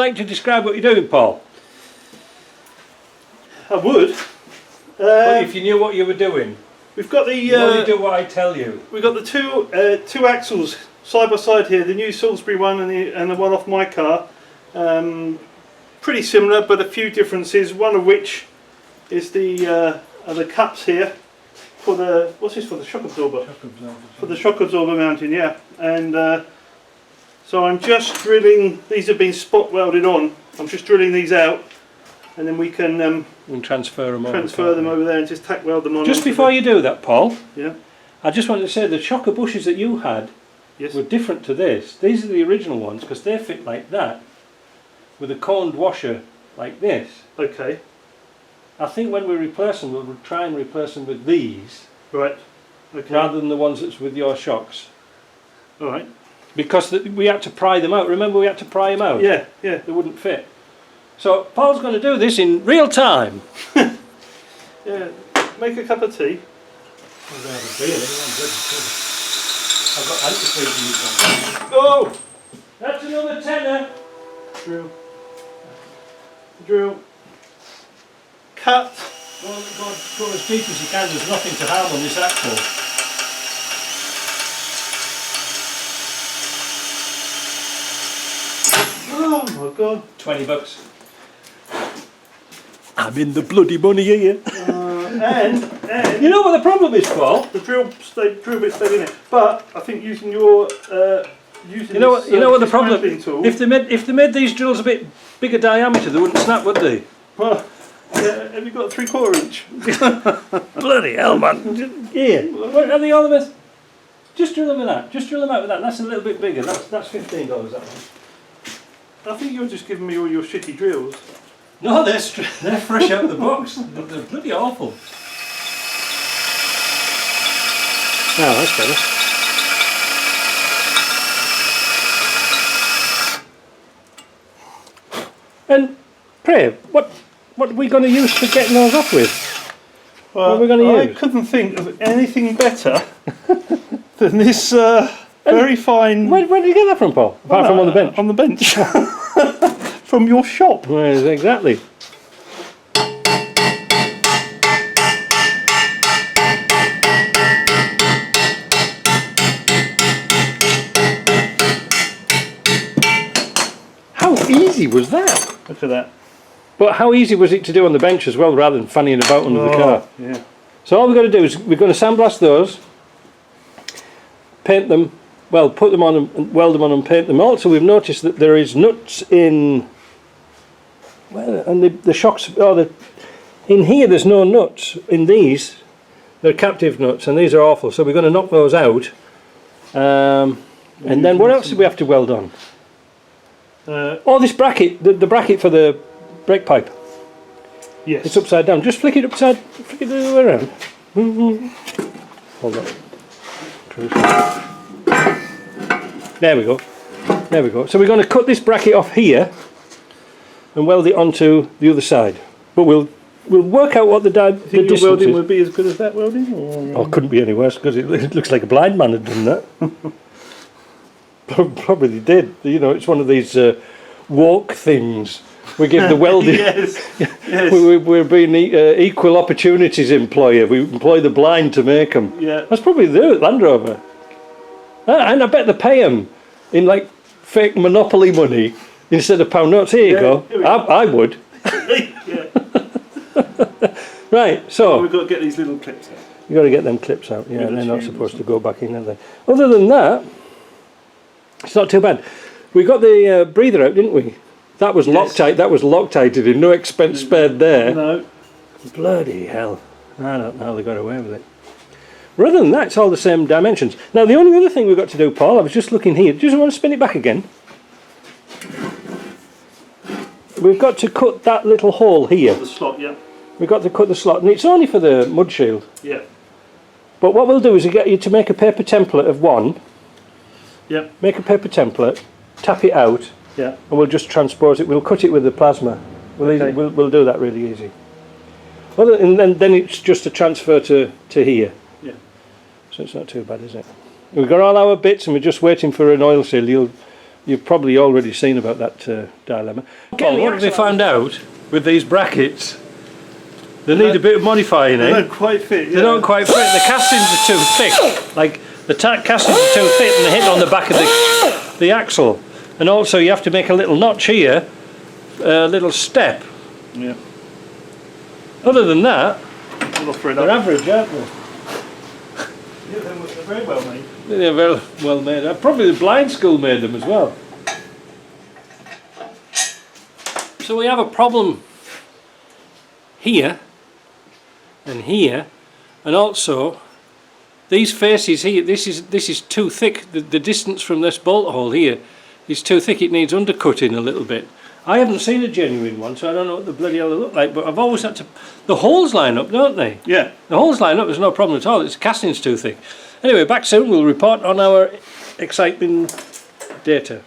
like to describe what you're doing, Paul? I would. Well, if you knew what you were doing. We've got the You only do what I tell you. we've got the two axles side by side here. The new Salisbury one and the one off my car. Pretty similar, but a few differences. One of which is the cups here for the what's this for the shock absorber? For the shock absorber mounting, yeah. And so I'm just drilling. These have been spot welded on. I'm just drilling these out, and then we can transfer them over there and just tack weld them on. Just before you do that, Paul, yeah, I just wanted to say the chocker bushes that you had were different to this. These are the original ones because they fit like that with a coned washer like this. Okay. I think when we replace them, we'll try and replace them with these. Right. Okay. Rather than the ones that's with your shocks. All right. Because we had to pry them out. Remember we had to pry them out? Yeah, yeah. They wouldn't fit. So Paul's going to do this in real time. Yeah. Make a cup of tea. I've got antifreeze. Oh! That's another tenner. Drill. Cut. Go as deep as you can. There's nothing to harm on this axle. Oh my God. $20. I'm in the bloody money here. And you know what the problem is, Paul? the drill bit stayed in it. But I think using your You know what the problem? Tool, If they made these drills a bit bigger diameter, they wouldn't snap, would they? well, yeah, have you got a 3/4 inch? Bloody hell, man! Yeah. What are they all of us? Just drill them with that. Just drill them out with that. That's a little bit bigger. That's $15. That one. I think you're just giving me all your shitty drills. No, they're fresh out of the box. They're bloody awful. Oh, that's better. And pray, what are we going to use for getting those off with? Well, what are we going to use? I couldn't think of anything better than this very fine. Where did you get that from, Paul? Apart from on the bench. On the bench. From your shop. Yes, exactly. How easy was that? Look at that. But how easy was it to do on the bench as well, rather than fannying about under the car? Yeah. So all we've got to do is we're going to sandblast those, paint them, well, put them on and weld them on and paint them. Also, we've noticed that there is nuts in, well, and the shocks, in here there's no nuts. In these, they're captive nuts, and these are awful. So we're going to knock those out. And then what else do we have to weld on? This bracket, the bracket for the brake pipe. Yes. It's upside down. Just flick it the other way around. Hold on. There we go. There we go. So we're going to cut this bracket off here and weld it onto the other side. But we'll work out what the distance your welding is. would be as good as that welding? Or? Oh, it couldn't be any worse because it looks like a blind man had done that. Probably did. You know, it's one of these walk things. We give the welding. Yes. We're being equal opportunities employer. We employ the blind to make them. Yeah. That's probably the Land Rover. And I bet they pay them in like fake Monopoly money instead of pound notes. Here you go. I would. Yeah. Right. So we've got to get these little clips out. You got to get them clips out. Yeah, they're not supposed to go back in, are they? Other than that, it's not too bad. We got the breather out, didn't we? That was Loctite. That was Loctited in. No expense spared there. No. Bloody hell! I don't know how they got away with it. Rather than that, it's all the same dimensions. Now, the only other thing we've got to do, Paul, I was just looking here. Do you want to spin it back again? We've got to cut that little hole here. The slot, yeah. We've got to cut the slot, and it's only for the mud shield. Yeah. But what we'll do is get you to make a paper template of one. Yep. Make a paper template, tap it out, yeah, and we'll just transpose it. We'll cut it with the plasma. We'll do that really easy. And then it's just a transfer to here. Yeah. So it's not too bad, is it? We've got all our bits, and we're just waiting for an oil seal. You'll you've probably already seen about that dilemma. Well, what have they found out with these brackets? They need a bit of modifying, They eh? don't quite fit. They don't quite fit. The castings are too thick. Like the castings are too thick, and they hit on the back of the axle. And also, you have to make a little notch here, a little step. Yeah. Other than that, We'll offer it they're up. average, aren't they? Yeah, they're very well made. They're very well made. Probably the blind school made them as well. So we have a problem here and here, and also these faces here. This is too thick. The distance from this bolt hole here is too thick. It needs undercutting a little bit. I haven't seen a genuine one, so I don't know what the bloody hell they look like. But I've always had to. The holes line up, don't they? Yeah. The holes line up. There's no problem at all. It's casting's too thick. Anyway, back soon. We'll report on our exciting data.